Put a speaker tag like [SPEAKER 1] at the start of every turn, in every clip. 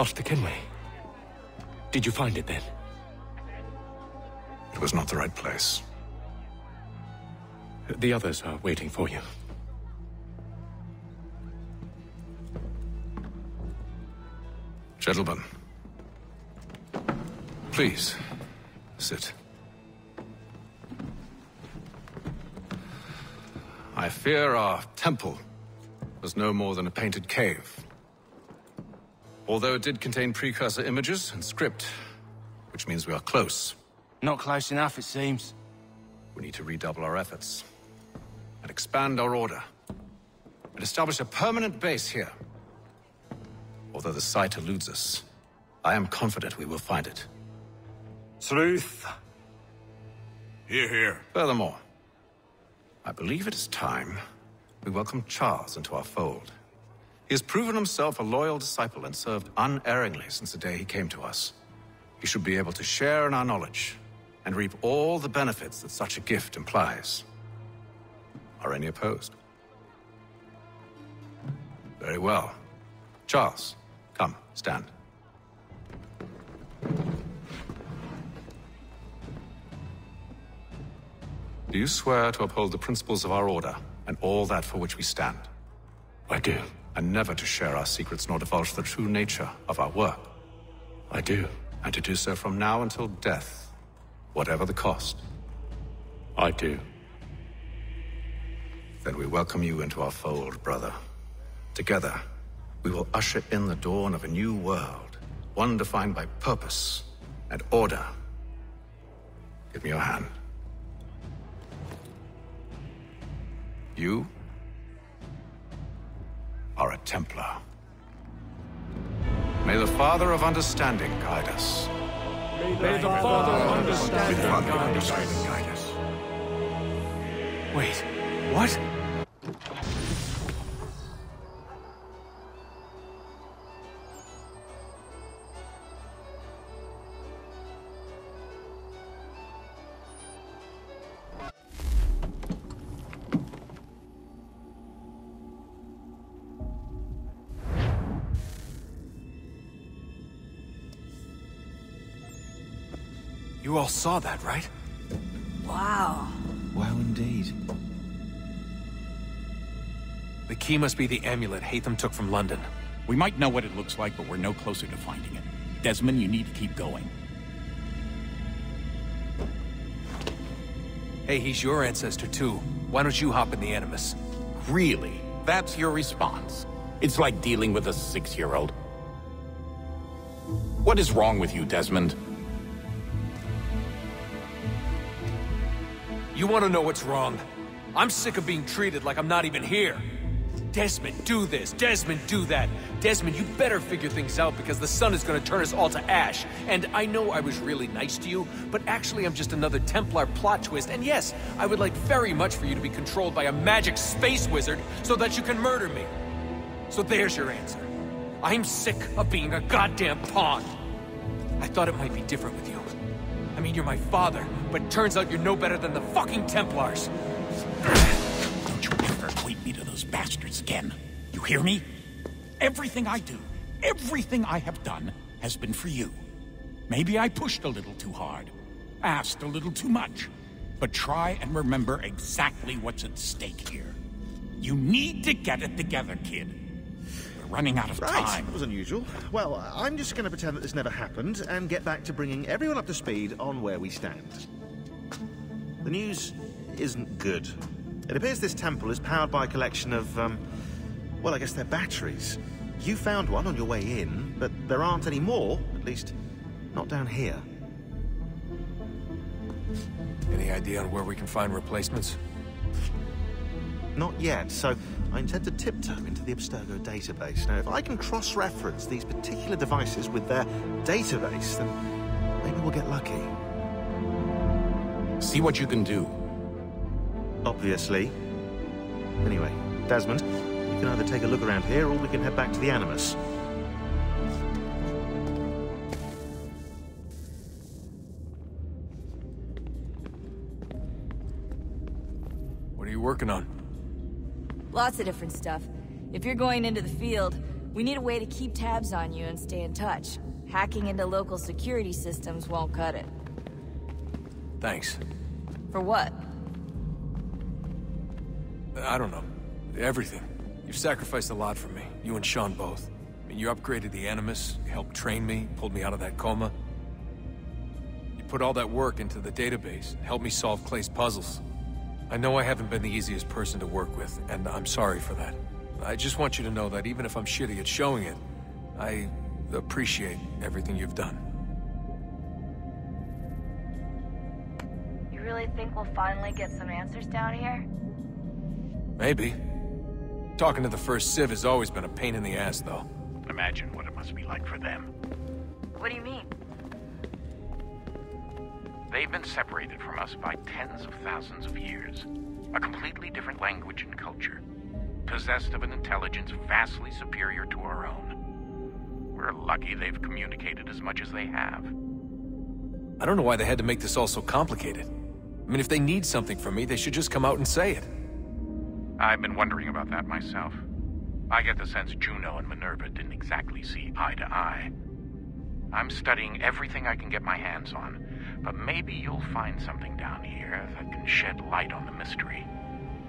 [SPEAKER 1] Master Kenway. Did you find it then?
[SPEAKER 2] It was not the right place.
[SPEAKER 1] The others are waiting for you.
[SPEAKER 2] Gentlemen, please, sit. I fear our temple was no more than a painted cave. Although it did contain precursor images and script, which means we are close.
[SPEAKER 3] Not close enough, it seems.
[SPEAKER 2] We need to redouble our efforts and expand our order and establish a permanent base here. Although the site eludes us, I am confident we will find it.
[SPEAKER 4] Truth. Hear, hear.
[SPEAKER 2] Furthermore, I believe it is time we welcome Charles into our fold. He has proven himself a loyal disciple and served unerringly since the day he came to us. He should be able to share in our knowledge and reap all the benefits that such a gift implies. Are any opposed? Very well. Charles, come, stand. Do you swear to uphold the principles of our order and all that for which we stand?
[SPEAKER 1] I do.
[SPEAKER 2] And never to share our secrets nor divulge the true nature of our work?
[SPEAKER 1] I do.
[SPEAKER 2] And to do so from now until death, whatever the cost?
[SPEAKER 1] I do.
[SPEAKER 2] Then we welcome you into our fold, brother. Together, we will usher in the dawn of a new world, one defined by purpose and order. Give me your hand. You are a Templar. May the Father of Understanding guide us.
[SPEAKER 4] May the Father of Understanding guide us.
[SPEAKER 1] Wait, what? You all saw that, right?
[SPEAKER 5] Wow.
[SPEAKER 6] Wow, indeed.
[SPEAKER 1] The key must be the amulet Hatham took from London.
[SPEAKER 7] We might know what it looks like, but we're no closer to finding it. Desmond, you need to keep going.
[SPEAKER 1] Hey, he's your ancestor too. Why don't you hop in the Animus?
[SPEAKER 7] Really? That's your response? It's like dealing with a 6-year-old. What is wrong with you, Desmond?
[SPEAKER 1] You want to know what's wrong? I'm sick of being treated like I'm not even here. Desmond, do this. Desmond, do that. Desmond, you better figure things out because the sun is going to turn us all to ash. And I know I was really nice to you, but actually I'm just another Templar plot twist. And yes, I would like very much for you to be controlled by a magic space wizard so that you can murder me. So there's your answer. I'm sick of being a goddamn pawn. I thought it might be different with you. I mean, you're my father, but turns out you're no better than the fucking Templars.
[SPEAKER 7] Don't you ever equate me to those bastards again. You hear me? Everything I do, everything I have done, has been for you. Maybe I pushed a little too hard, asked a little too much, but try and remember exactly what's at stake here. You need to get it together, kid. We're running out of time.
[SPEAKER 8] That was unusual. Well, I'm just going to pretend that this never happened and get back to bringing everyone up to speed on where we stand. The news isn't good. It appears this temple is powered by a collection of, well, I guess they're batteries. You found one on your way in, but there aren't any more, at least not down here.
[SPEAKER 1] Any idea on where we can find replacements?
[SPEAKER 8] Not yet, so I intend to tiptoe into the Abstergo database. Now, if I can cross-reference these particular devices with their database, then maybe we'll get lucky.
[SPEAKER 7] See what you can do.
[SPEAKER 8] Obviously. Anyway, Desmond, you can either take a look around here or we can head back to the Animus.
[SPEAKER 1] What are you working on?
[SPEAKER 5] Lots of different stuff. If you're going into the field, We need a way to keep tabs on you and stay in touch. Hacking into local security systems won't cut it.
[SPEAKER 1] Thanks.
[SPEAKER 5] For what?
[SPEAKER 1] I don't know. Everything. You've sacrificed a lot for me. You and Sean both. I mean, you upgraded the Animus, you helped train me, pulled me out of that coma. You put all that work into the database, helped me solve Clay's puzzles. I know I haven't been the easiest person to work with, and I'm sorry for that. I just want you to know that even if I'm shitty at showing it, I appreciate everything you've done.
[SPEAKER 5] You really think we'll finally get some answers down here?
[SPEAKER 1] Maybe. Talking to the First Civ has always been a pain in the ass, though.
[SPEAKER 7] Imagine what it must be like for them.
[SPEAKER 5] What do you mean?
[SPEAKER 7] They've been separated from us by tens of thousands of years. A completely different language and culture. Possessed of an intelligence vastly superior to our own. We're lucky they've communicated as much as they have.
[SPEAKER 1] I don't know why they had to make this all so complicated. I mean, if they need something from me, they should just come out and say it.
[SPEAKER 7] I've been wondering about that myself. I get the sense Juno and Minerva didn't exactly see eye to eye. I'm studying everything I can get my hands on, but maybe you'll find something down here that can shed light on the mystery.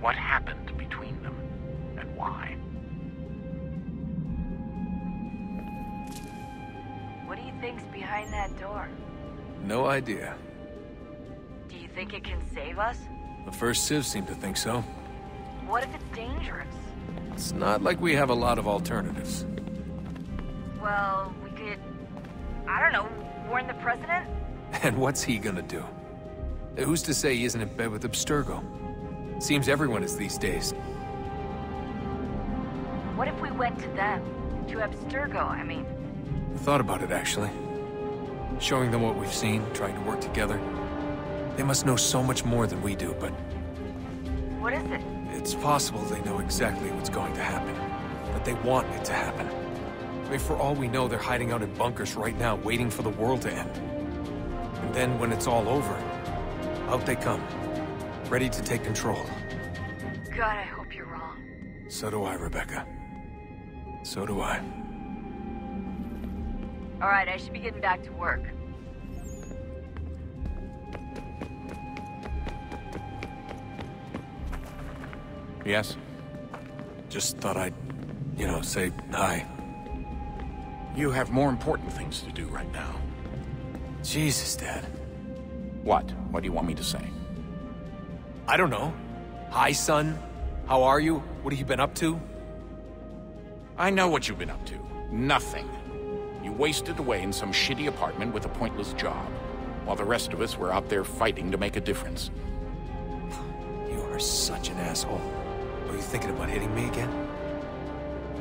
[SPEAKER 7] What happened between them, and why?
[SPEAKER 5] What do you think's behind that door?
[SPEAKER 1] No idea.
[SPEAKER 5] Do you think it can save us?
[SPEAKER 1] The First Civ seemed to think so.
[SPEAKER 5] What if it's dangerous?
[SPEAKER 1] It's not like we have a lot of alternatives.
[SPEAKER 5] Well, we could... I don't know, warn the president?
[SPEAKER 1] And what's he gonna do? Who's to say he isn't in bed with Abstergo? Seems everyone is these days.
[SPEAKER 5] What if we went to them? To Abstergo, I mean.
[SPEAKER 1] I thought about it, actually. Showing them what we've seen, trying to work together. They must know so much more than we do, but...
[SPEAKER 5] What is it?
[SPEAKER 1] It's possible they know exactly what's going to happen. That they want it to happen. I mean, for all we know, they're hiding out in bunkers right now, waiting for the world to end. And then, when it's all over, out they come. Ready to take control.
[SPEAKER 5] God, I hope you're wrong.
[SPEAKER 1] So do I, Rebecca. So do I.
[SPEAKER 5] Alright, I should be getting back to work.
[SPEAKER 1] Yes? Just thought I'd, say hi.
[SPEAKER 7] You have more important things to do right now.
[SPEAKER 1] Jesus, Dad.
[SPEAKER 7] What? What do you want me to say?
[SPEAKER 1] I don't know. Hi, son. How are you? What have you been up to?
[SPEAKER 7] I know what you've been up to. Nothing. You wasted away in some shitty apartment with a pointless job, while the rest of us were out there fighting to make a difference.
[SPEAKER 1] You are such an asshole. Are you thinking about hitting me again?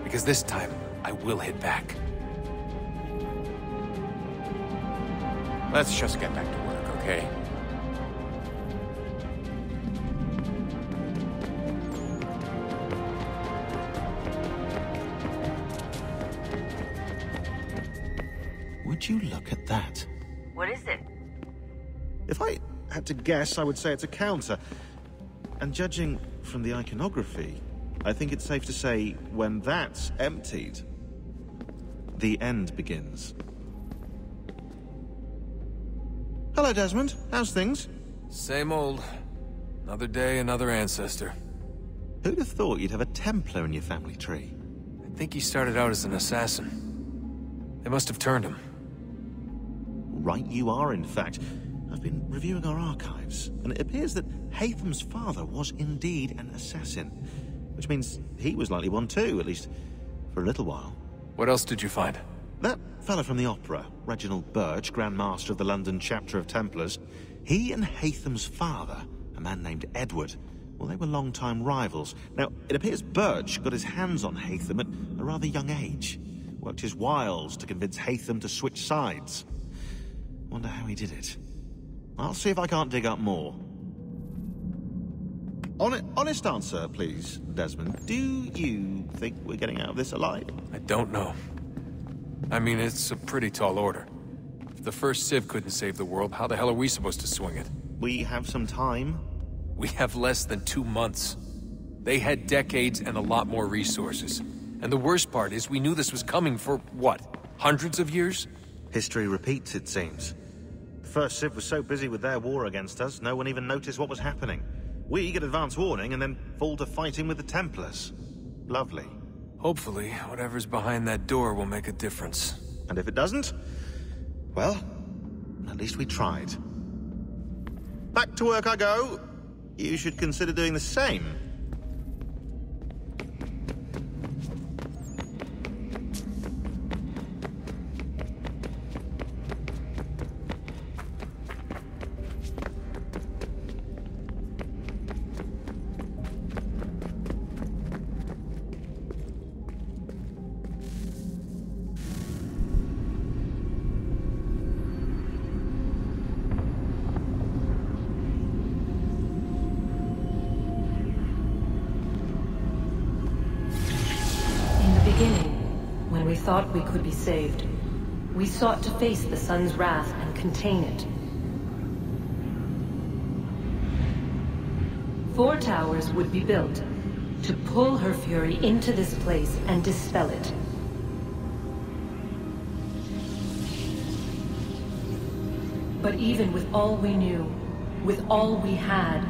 [SPEAKER 1] Because this time, I will hit back.
[SPEAKER 7] Let's just get back to work, okay?
[SPEAKER 8] Would you look at that?
[SPEAKER 5] What is it?
[SPEAKER 8] If I had to guess, I would say it's a counter. And judging from the iconography, I think it's safe to say when that's emptied, the end begins. Hello, Desmond. How's things?
[SPEAKER 1] Same old. Another day, another ancestor.
[SPEAKER 8] Who'd have thought you'd have a Templar in your family tree?
[SPEAKER 1] I think he started out as an assassin. They must have turned him.
[SPEAKER 8] Right you are, in fact. I've been reviewing our archives, and it appears that Haytham's father was indeed an assassin. Which means he was likely one too, at least for a little while.
[SPEAKER 1] What else did you find?
[SPEAKER 8] That fella from the opera, Reginald Birch, Grand Master of the London chapter of Templars, he and Haytham's father, a man named Edward, well, they were long-time rivals. Now, it appears Birch got his hands on Haytham at a rather young age. Worked his wiles to convince Haytham to switch sides. Wonder how he did it. I'll see if I can't dig up more. Honest answer, please, Desmond. Do you think we're getting out of this alive?
[SPEAKER 1] I don't know. I mean, it's a pretty tall order. If the First Civ couldn't save the world, how the hell are we supposed to swing it?
[SPEAKER 8] We have some time.
[SPEAKER 1] We have less than 2 months. They had decades and a lot more resources. And the worst part is we knew this was coming for, what, hundreds of years?
[SPEAKER 8] History repeats, it seems. The First Civ was so busy with their war against us, no one even noticed what was happening. We get advance warning and then fall to fighting with the Templars. Lovely.
[SPEAKER 1] Hopefully, whatever's behind that door will make a difference.
[SPEAKER 8] And if it doesn't, well, at least we tried. Back to work I go. You should consider doing the same.
[SPEAKER 6] When we thought we could be saved, we sought to face the sun's wrath and contain it. 4 towers would be built to pull her fury into this place and dispel it. But even with all we knew, with all we had,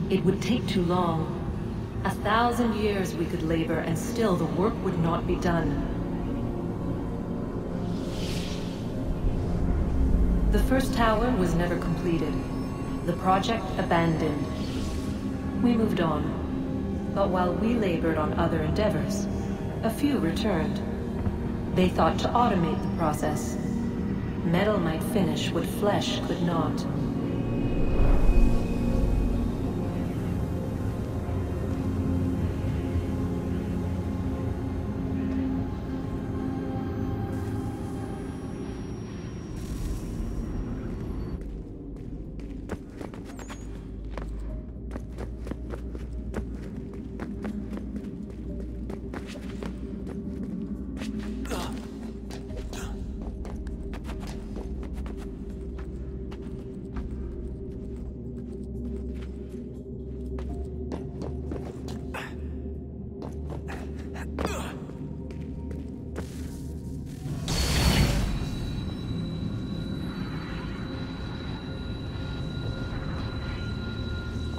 [SPEAKER 6] it would take too long. 1,000 years we could labor and still the work would not be done. The first tower was never completed. The project abandoned. We moved on. But while we labored on other endeavors, a few returned. They thought to automate the process. Metal might finish what flesh could not.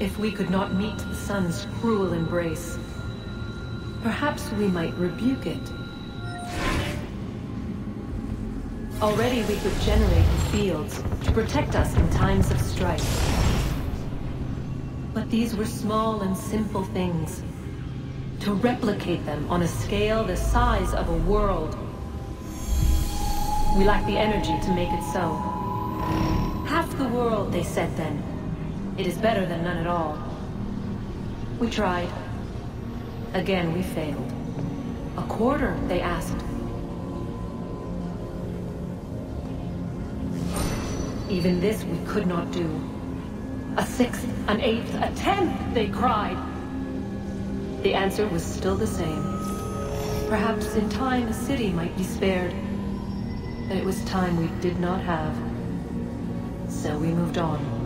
[SPEAKER 6] If we could not meet the sun's cruel embrace, perhaps we might rebuke it. Already we could generate the fields to protect us in times of strife. But these were small and simple things. To replicate them on a scale the size of a world, we lack the energy to make it so. Half the world, they said then. It is better than none at all. We tried. Again, we failed. A quarter, they asked. Even this we could not do. A 6th, an 8th, a 10th, they cried. The answer was still the same. Perhaps in time a city might be spared. But it was time we did not have. So we moved on.